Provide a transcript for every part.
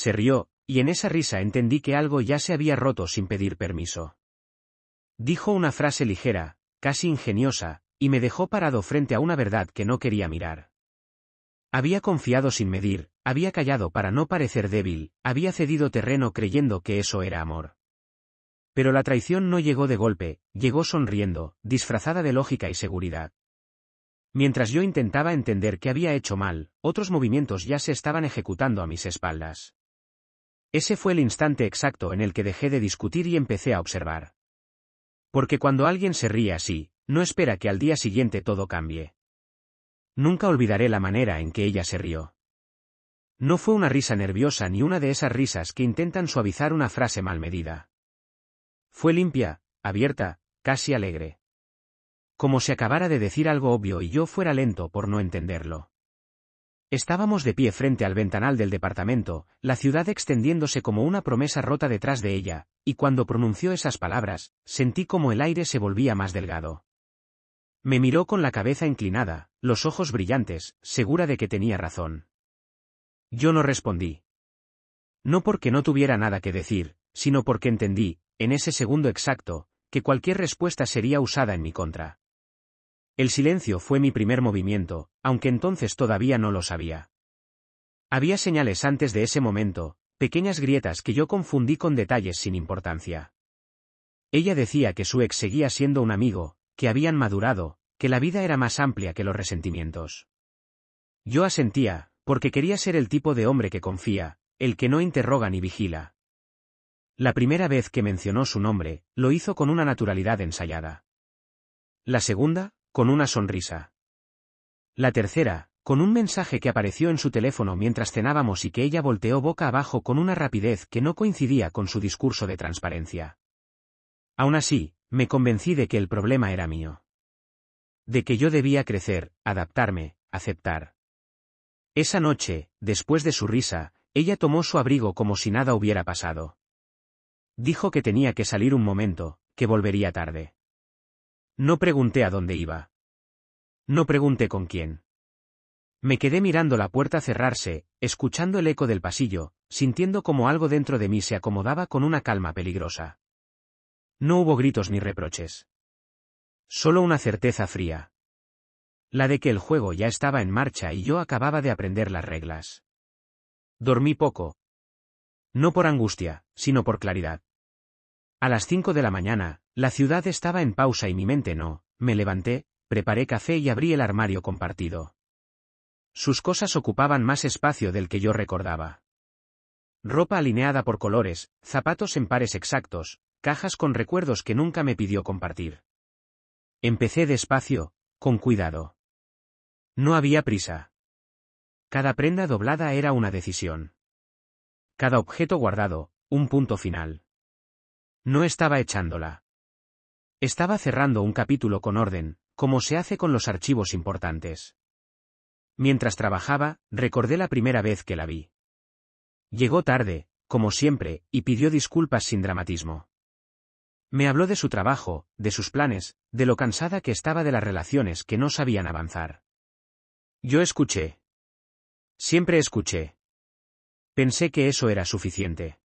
Se rió, y en esa risa entendí que algo ya se había roto sin pedir permiso. Dijo una frase ligera, casi ingeniosa, y me dejó parado frente a una verdad que no quería mirar. Había confiado sin medir, había callado para no parecer débil, había cedido terreno creyendo que eso era amor. Pero la traición no llegó de golpe, llegó sonriendo, disfrazada de lógica y seguridad. Mientras yo intentaba entender qué había hecho mal, otros movimientos ya se estaban ejecutando a mis espaldas. Ese fue el instante exacto en el que dejé de discutir y empecé a observar. Porque cuando alguien se ríe así, no espera que al día siguiente todo cambie. Nunca olvidaré la manera en que ella se rió. No fue una risa nerviosa ni una de esas risas que intentan suavizar una frase mal medida. Fue limpia, abierta, casi alegre. Como si acabara de decir algo obvio y yo fuera lento por no entenderlo. Estábamos de pie frente al ventanal del departamento, la ciudad extendiéndose como una promesa rota detrás de ella, y cuando pronunció esas palabras, sentí como el aire se volvía más delgado. Me miró con la cabeza inclinada, los ojos brillantes, segura de que tenía razón. Yo no respondí. No porque no tuviera nada que decir, sino porque entendí, en ese segundo exacto, que cualquier respuesta sería usada en mi contra. El silencio fue mi primer movimiento, aunque entonces todavía no lo sabía. Había señales antes de ese momento, pequeñas grietas que yo confundí con detalles sin importancia. Ella decía que su ex seguía siendo un amigo, que habían madurado, que la vida era más amplia que los resentimientos. Yo asentía, porque quería ser el tipo de hombre que confía, el que no interroga ni vigila. La primera vez que mencionó su nombre, lo hizo con una naturalidad ensayada. La segunda, con una sonrisa. La tercera, con un mensaje que apareció en su teléfono mientras cenábamos y que ella volteó boca abajo con una rapidez que no coincidía con su discurso de transparencia. Aún así, me convencí de que el problema era mío. De que yo debía crecer, adaptarme, aceptar. Esa noche, después de su risa, ella tomó su abrigo como si nada hubiera pasado. Dijo que tenía que salir un momento, que volvería tarde. No pregunté a dónde iba. No pregunté con quién. Me quedé mirando la puerta cerrarse, escuchando el eco del pasillo, sintiendo como algo dentro de mí se acomodaba con una calma peligrosa. No hubo gritos ni reproches. Solo una certeza fría. La de que el juego ya estaba en marcha y yo acababa de aprender las reglas. Dormí poco. No por angustia, sino por claridad. A las 5 de la mañana, la ciudad estaba en pausa y mi mente no. Me levanté, preparé café y abrí el armario compartido. Sus cosas ocupaban más espacio del que yo recordaba. Ropa alineada por colores, zapatos en pares exactos, cajas con recuerdos que nunca me pidió compartir. Empecé despacio, con cuidado. No había prisa. Cada prenda doblada era una decisión. Cada objeto guardado, un punto final. No estaba echándola. Estaba cerrando un capítulo con orden, como se hace con los archivos importantes. Mientras trabajaba, recordé la primera vez que la vi. Llegó tarde, como siempre, y pidió disculpas sin dramatismo. Me habló de su trabajo, de sus planes, de lo cansada que estaba de las relaciones que no sabían avanzar. Yo escuché. Siempre escuché. Pensé que eso era suficiente.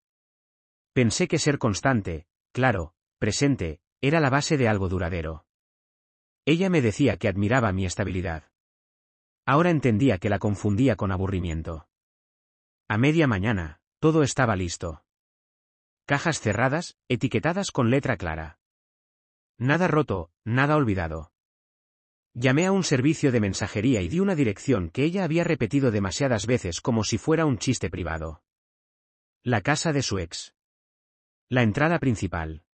Pensé que ser constante, claro, presente, era la base de algo duradero. Ella me decía que admiraba mi estabilidad. Ahora entendía que la confundía con aburrimiento. A media mañana, todo estaba listo. Cajas cerradas, etiquetadas con letra clara. Nada roto, nada olvidado. Llamé a un servicio de mensajería y di una dirección que ella había repetido demasiadas veces como si fuera un chiste privado. La casa de su ex. La entrada principal.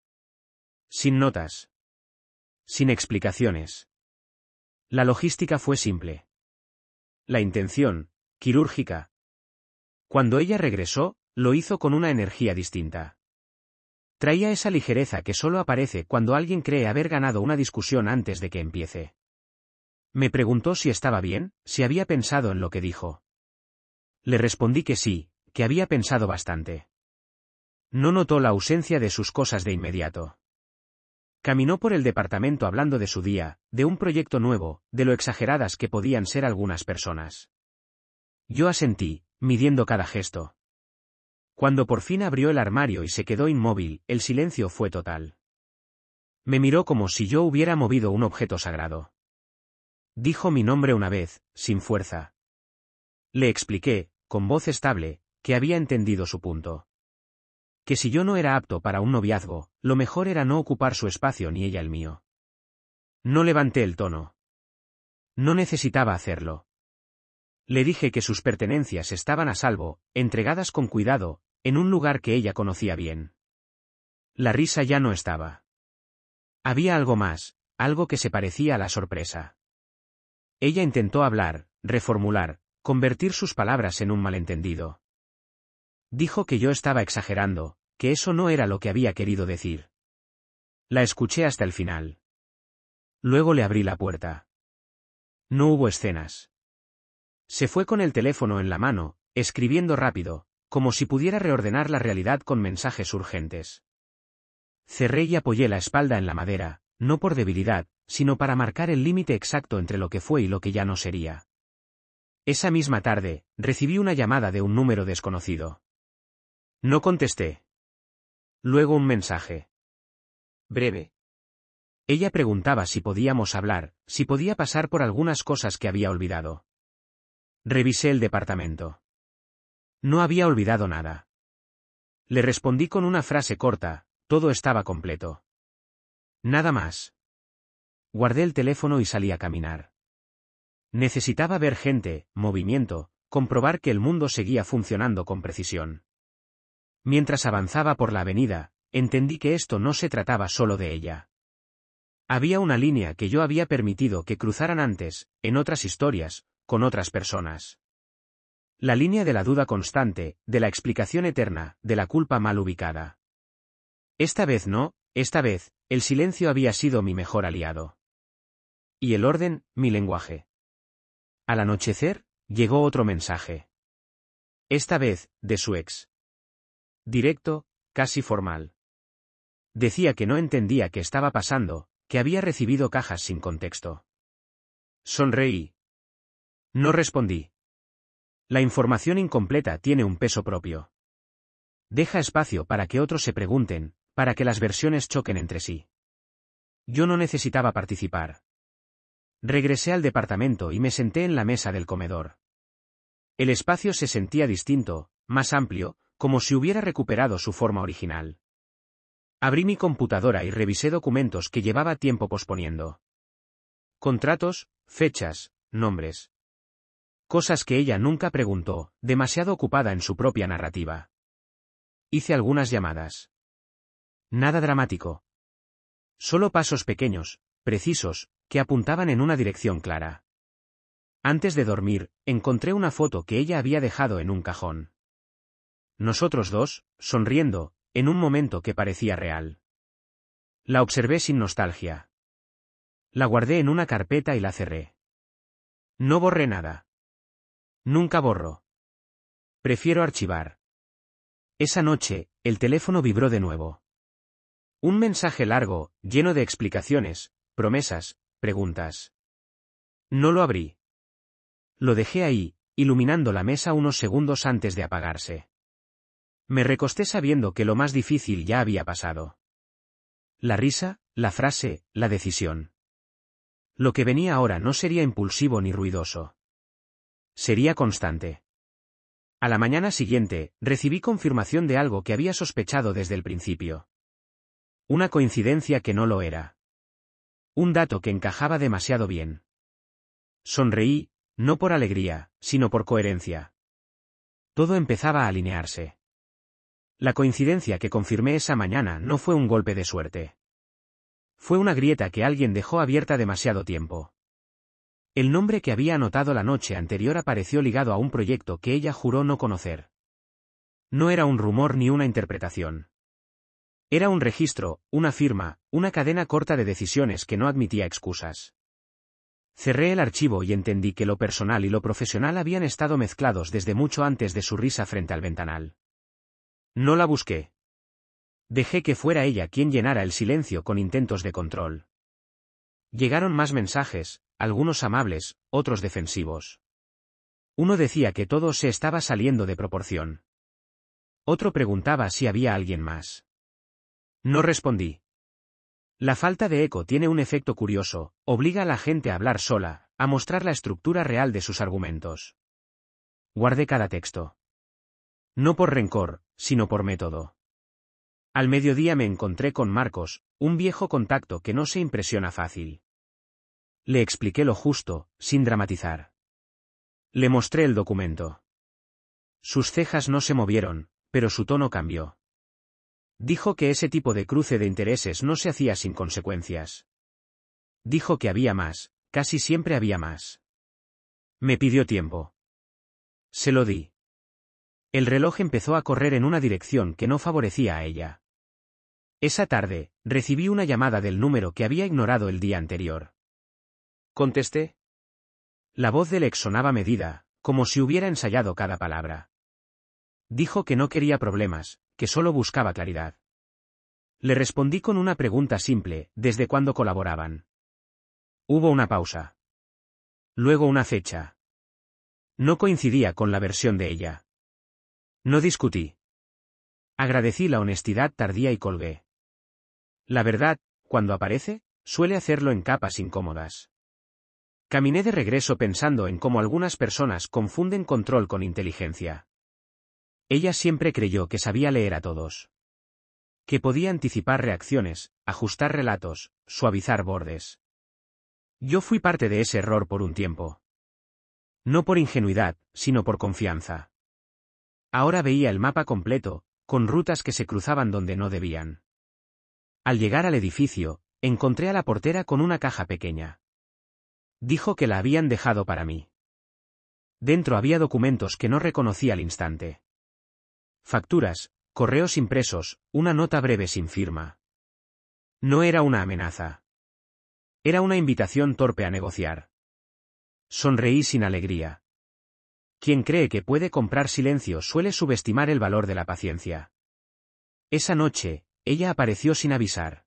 Sin notas. Sin explicaciones. La logística fue simple. La intención, quirúrgica. Cuando ella regresó, lo hizo con una energía distinta. Traía esa ligereza que solo aparece cuando alguien cree haber ganado una discusión antes de que empiece. Me preguntó si estaba bien, si había pensado en lo que dijo. Le respondí que sí, que había pensado bastante. No notó la ausencia de sus cosas de inmediato. Caminó por el departamento hablando de su día, de un proyecto nuevo, de lo exageradas que podían ser algunas personas. Yo asentí, midiendo cada gesto. Cuando por fin abrió el armario y se quedó inmóvil, el silencio fue total. Me miró como si yo hubiera movido un objeto sagrado. Dijo mi nombre una vez, sin fuerza. Le expliqué, con voz estable, que había entendido su punto. Que si yo no era apto para un noviazgo, lo mejor era no ocupar su espacio ni ella el mío. No levanté el tono. No necesitaba hacerlo. Le dije que sus pertenencias estaban a salvo, entregadas con cuidado, en un lugar que ella conocía bien. La risa ya no estaba. Había algo más, algo que se parecía a la sorpresa. Ella intentó hablar, reformular, convertir sus palabras en un malentendido. Dijo que yo estaba exagerando, que eso no era lo que había querido decir. La escuché hasta el final. Luego le abrí la puerta. No hubo escenas. Se fue con el teléfono en la mano, escribiendo rápido, como si pudiera reordenar la realidad con mensajes urgentes. Cerré y apoyé la espalda en la madera, no por debilidad, sino para marcar el límite exacto entre lo que fue y lo que ya no sería. Esa misma tarde, recibí una llamada de un número desconocido. No contesté. Luego un mensaje. Breve. Ella preguntaba si podíamos hablar, si podía pasar por algunas cosas que había olvidado. Revisé el departamento. No había olvidado nada. Le respondí con una frase corta, todo estaba completo. Nada más. Guardé el teléfono y salí a caminar. Necesitaba ver gente, movimiento, comprobar que el mundo seguía funcionando con precisión. Mientras avanzaba por la avenida, entendí que esto no se trataba solo de ella. Había una línea que yo había permitido que cruzaran antes, en otras historias, con otras personas. La línea de la duda constante, de la explicación eterna, de la culpa mal ubicada. Esta vez no, esta vez, el silencio había sido mi mejor aliado. Y el orden, mi lenguaje. Al anochecer, llegó otro mensaje. Esta vez, de su ex. Directo, casi formal. Decía que no entendía qué estaba pasando, que había recibido cajas sin contexto. Sonreí. No respondí. La información incompleta tiene un peso propio. Deja espacio para que otros se pregunten, para que las versiones choquen entre sí. Yo no necesitaba participar. Regresé al departamento y me senté en la mesa del comedor. El espacio se sentía distinto, más amplio, como si hubiera recuperado su forma original. Abrí mi computadora y revisé documentos que llevaba tiempo posponiendo. Contratos, fechas, nombres. Cosas que ella nunca preguntó, demasiado ocupada en su propia narrativa. Hice algunas llamadas. Nada dramático. Solo pasos pequeños, precisos, que apuntaban en una dirección clara. Antes de dormir, encontré una foto que ella había dejado en un cajón. Nosotros dos, sonriendo, en un momento que parecía real. La observé sin nostalgia. La guardé en una carpeta y la cerré. No borré nada. Nunca borro. Prefiero archivar. Esa noche, el teléfono vibró de nuevo. Un mensaje largo, lleno de explicaciones, promesas, preguntas. No lo abrí. Lo dejé ahí, iluminando la mesa unos segundos antes de apagarse. Me recosté sabiendo que lo más difícil ya había pasado. La risa, la frase, la decisión. Lo que venía ahora no sería impulsivo ni ruidoso. Sería constante. A la mañana siguiente, recibí confirmación de algo que había sospechado desde el principio. Una coincidencia que no lo era. Un dato que encajaba demasiado bien. Sonreí, no por alegría, sino por coherencia. Todo empezaba a alinearse. La coincidencia que confirmé esa mañana no fue un golpe de suerte. Fue una grieta que alguien dejó abierta demasiado tiempo. El nombre que había anotado la noche anterior apareció ligado a un proyecto que ella juró no conocer. No era un rumor ni una interpretación. Era un registro, una firma, una cadena corta de decisiones que no admitía excusas. Cerré el archivo y entendí que lo personal y lo profesional habían estado mezclados desde mucho antes de su risa frente al ventanal. No la busqué. Dejé que fuera ella quien llenara el silencio con intentos de control. Llegaron más mensajes, algunos amables, otros defensivos. Uno decía que todo se estaba saliendo de proporción. Otro preguntaba si había alguien más. No respondí. La falta de eco tiene un efecto curioso, obliga a la gente a hablar sola, a mostrar la estructura real de sus argumentos. Guardé cada texto. No por rencor, sino por método. Al mediodía me encontré con Marcos, un viejo contacto que no se impresiona fácil. Le expliqué lo justo, sin dramatizar. Le mostré el documento. Sus cejas no se movieron, pero su tono cambió. Dijo que ese tipo de cruce de intereses no se hacía sin consecuencias. Dijo que había más, casi siempre había más. Me pidió tiempo. Se lo di. El reloj empezó a correr en una dirección que no favorecía a ella. Esa tarde, recibí una llamada del número que había ignorado el día anterior. Contesté. La voz del ex sonaba medida, como si hubiera ensayado cada palabra. Dijo que no quería problemas, que solo buscaba claridad. Le respondí con una pregunta simple: ¿desde cuándo colaboraban? Hubo una pausa. Luego una fecha. No coincidía con la versión de ella. No discutí. Agradecí la honestidad tardía y colgué. La verdad, cuando aparece, suele hacerlo en capas incómodas. Caminé de regreso pensando en cómo algunas personas confunden control con inteligencia. Ella siempre creyó que sabía leer a todos. Que podía anticipar reacciones, ajustar relatos, suavizar bordes. Yo fui parte de ese error por un tiempo. No por ingenuidad, sino por confianza. Ahora veía el mapa completo, con rutas que se cruzaban donde no debían. Al llegar al edificio, encontré a la portera con una caja pequeña. Dijo que la habían dejado para mí. Dentro había documentos que no reconocí al instante. Facturas, correos impresos, una nota breve sin firma. No era una amenaza. Era una invitación torpe a negociar. Sonreí sin alegría. Quien cree que puede comprar silencio suele subestimar el valor de la paciencia. Esa noche, ella apareció sin avisar.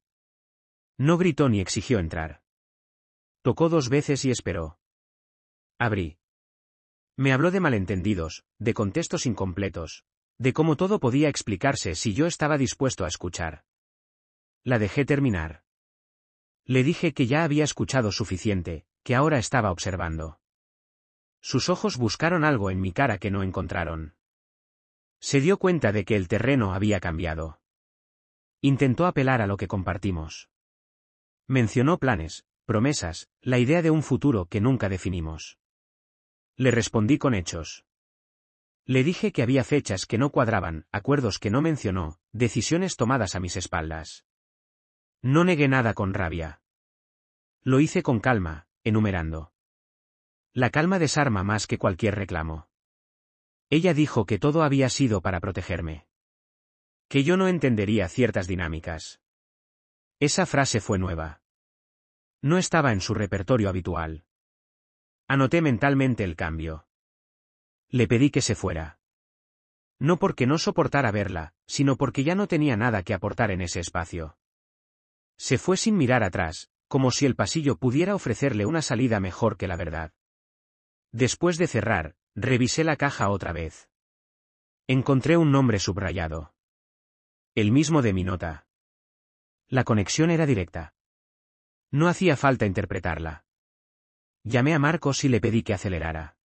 No gritó ni exigió entrar. Tocó 2 veces y esperó. Abrí. Me habló de malentendidos, de contextos incompletos, de cómo todo podía explicarse si yo estaba dispuesto a escuchar. La dejé terminar. Le dije que ya había escuchado suficiente, que ahora estaba observando. Sus ojos buscaron algo en mi cara que no encontraron. Se dio cuenta de que el terreno había cambiado. Intentó apelar a lo que compartimos. Mencionó planes, promesas, la idea de un futuro que nunca definimos. Le respondí con hechos. Le dije que había fechas que no cuadraban, acuerdos que no mencionó, decisiones tomadas a mis espaldas. No negué nada con rabia. Lo hice con calma, enumerando. La calma desarma más que cualquier reclamo. Ella dijo que todo había sido para protegerme. Que yo no entendería ciertas dinámicas. Esa frase fue nueva. No estaba en su repertorio habitual. Anoté mentalmente el cambio. Le pedí que se fuera. No porque no soportara verla, sino porque ya no tenía nada que aportar en ese espacio. Se fue sin mirar atrás, como si el pasillo pudiera ofrecerle una salida mejor que la verdad. Después de cerrar, revisé la caja otra vez. Encontré un nombre subrayado. El mismo de mi nota. La conexión era directa. No hacía falta interpretarla. Llamé a Marcos y le pedí que acelerara.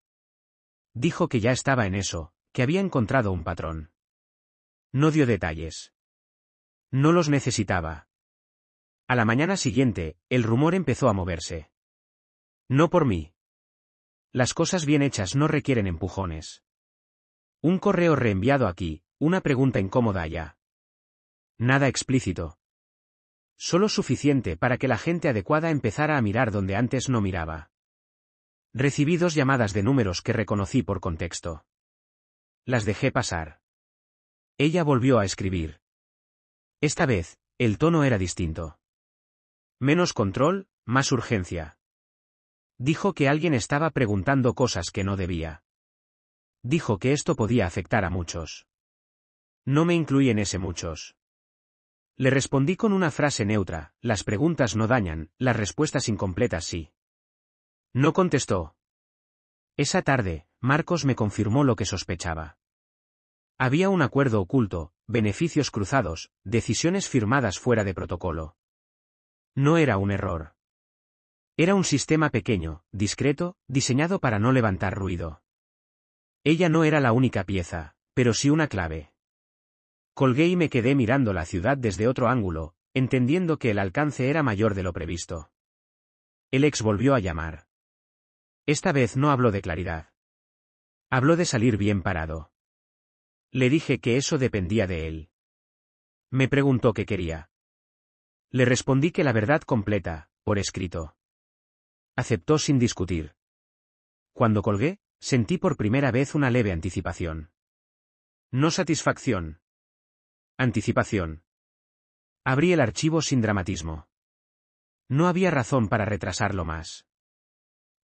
Dijo que ya estaba en eso, que había encontrado un patrón. No dio detalles. No los necesitaba. A la mañana siguiente, el rumor empezó a moverse. No por mí. Las cosas bien hechas no requieren empujones. Un correo reenviado aquí, una pregunta incómoda allá. Nada explícito. Solo suficiente para que la gente adecuada empezara a mirar donde antes no miraba. Recibí 2 llamadas de números que reconocí por contexto. Las dejé pasar. Ella volvió a escribir. Esta vez, el tono era distinto. Menos control, más urgencia. Dijo que alguien estaba preguntando cosas que no debía. Dijo que esto podía afectar a muchos. No me incluí en ese muchos. Le respondí con una frase neutra: las preguntas no dañan, las respuestas incompletas sí. No contestó. Esa tarde, Marcos me confirmó lo que sospechaba. Había un acuerdo oculto, beneficios cruzados, decisiones firmadas fuera de protocolo. No era un error. Era un sistema pequeño, discreto, diseñado para no levantar ruido. Ella no era la única pieza, pero sí una clave. Colgué y me quedé mirando la ciudad desde otro ángulo, entendiendo que el alcance era mayor de lo previsto. El ex volvió a llamar. Esta vez no habló de claridad. Habló de salir bien parado. Le dije que eso dependía de él. Me preguntó qué quería. Le respondí que la verdad completa, por escrito. Aceptó sin discutir. Cuando colgué, sentí por primera vez una leve anticipación. No satisfacción. Anticipación. Abrí el archivo sin dramatismo. No había razón para retrasarlo más.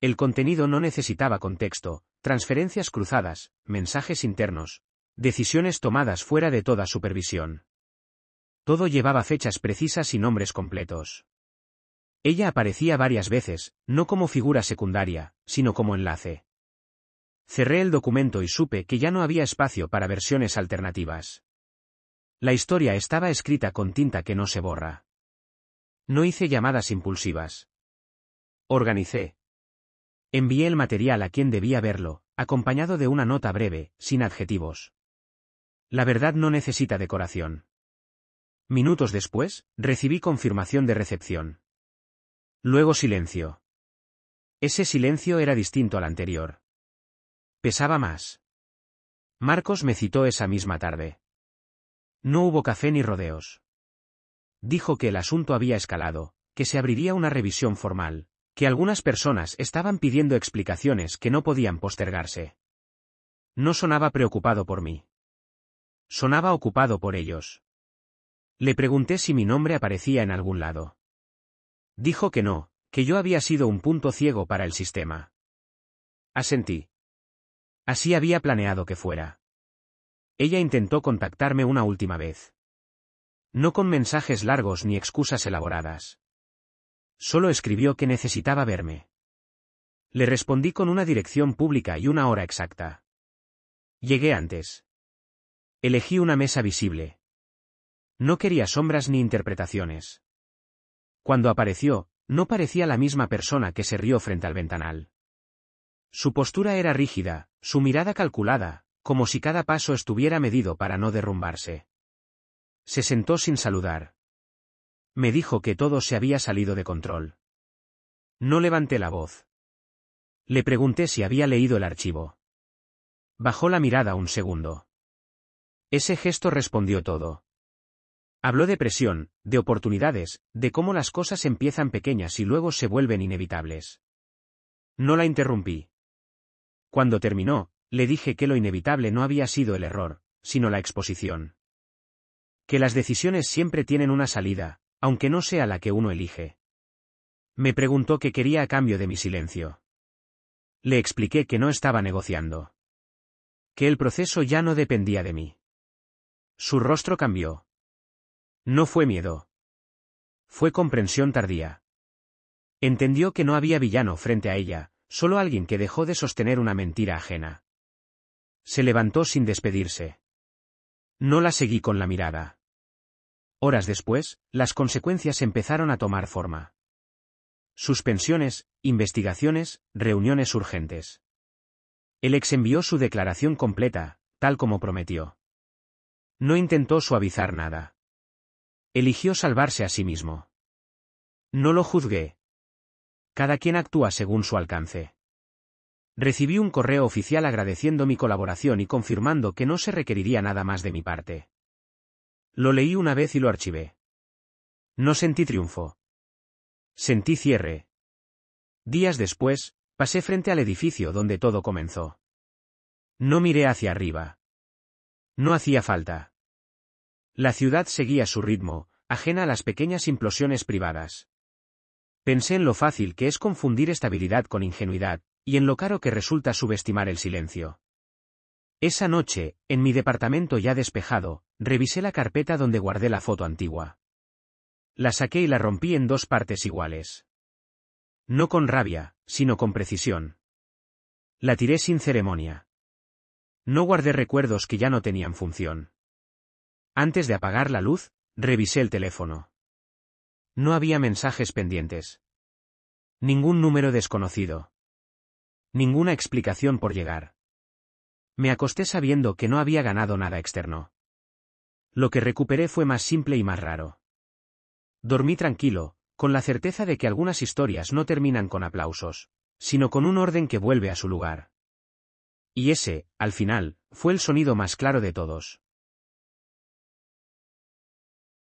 El contenido no necesitaba contexto, transferencias cruzadas, mensajes internos, decisiones tomadas fuera de toda supervisión. Todo llevaba fechas precisas y nombres completos. Ella aparecía varias veces, no como figura secundaria, sino como enlace. Cerré el documento y supe que ya no había espacio para versiones alternativas. La historia estaba escrita con tinta que no se borra. No hice llamadas impulsivas. Organicé. Envié el material a quien debía verlo, acompañado de una nota breve, sin adjetivos. La verdad no necesita decoración. Minutos después, recibí confirmación de recepción. Luego silencio. Ese silencio era distinto al anterior. Pesaba más. Marcos me citó esa misma tarde. No hubo café ni rodeos. Dijo que el asunto había escalado, que se abriría una revisión formal, que algunas personas estaban pidiendo explicaciones que no podían postergarse. No sonaba preocupado por mí. Sonaba ocupado por ellos. Le pregunté si mi nombre aparecía en algún lado. Dijo que no, que yo había sido un punto ciego para el sistema. Asentí. Así había planeado que fuera. Ella intentó contactarme una última vez. No con mensajes largos ni excusas elaboradas. Solo escribió que necesitaba verme. Le respondí con una dirección pública y una hora exacta. Llegué antes. Elegí una mesa visible. No quería sombras ni interpretaciones. Cuando apareció, no parecía la misma persona que se rió frente al ventanal. Su postura era rígida, su mirada calculada, como si cada paso estuviera medido para no derrumbarse. Se sentó sin saludar. Me dijo que todo se había salido de control. No levanté la voz. Le pregunté si había leído el archivo. Bajó la mirada un segundo. Ese gesto respondió todo. Habló de presión, de oportunidades, de cómo las cosas empiezan pequeñas y luego se vuelven inevitables. No la interrumpí. Cuando terminó, le dije que lo inevitable no había sido el error, sino la exposición. Que las decisiones siempre tienen una salida, aunque no sea la que uno elige. Me preguntó qué quería a cambio de mi silencio. Le expliqué que no estaba negociando. Que el proceso ya no dependía de mí. Su rostro cambió. No fue miedo. Fue comprensión tardía. Entendió que no había villano frente a ella, solo alguien que dejó de sostener una mentira ajena. Se levantó sin despedirse. No la seguí con la mirada. Horas después, las consecuencias empezaron a tomar forma. Suspensiones, investigaciones, reuniones urgentes. El ex envió su declaración completa, tal como prometió. No intentó suavizar nada. Eligió salvarse a sí mismo. No lo juzgué. Cada quien actúa según su alcance. Recibí un correo oficial agradeciendo mi colaboración y confirmando que no se requeriría nada más de mi parte. Lo leí una vez y lo archivé. No sentí triunfo. Sentí cierre. Días después, pasé frente al edificio donde todo comenzó. No miré hacia arriba. No hacía falta. La ciudad seguía su ritmo, ajena a las pequeñas implosiones privadas. Pensé en lo fácil que es confundir estabilidad con ingenuidad, y en lo caro que resulta subestimar el silencio. Esa noche, en mi departamento ya despejado, revisé la carpeta donde guardé la foto antigua. La saqué y la rompí en dos partes iguales. No con rabia, sino con precisión. La tiré sin ceremonia. No guardé recuerdos que ya no tenían función. Antes de apagar la luz, revisé el teléfono. No había mensajes pendientes. Ningún número desconocido. Ninguna explicación por llegar. Me acosté sabiendo que no había ganado nada externo. Lo que recuperé fue más simple y más raro. Dormí tranquilo, con la certeza de que algunas historias no terminan con aplausos, sino con un orden que vuelve a su lugar. Y ese, al final, fue el sonido más claro de todos.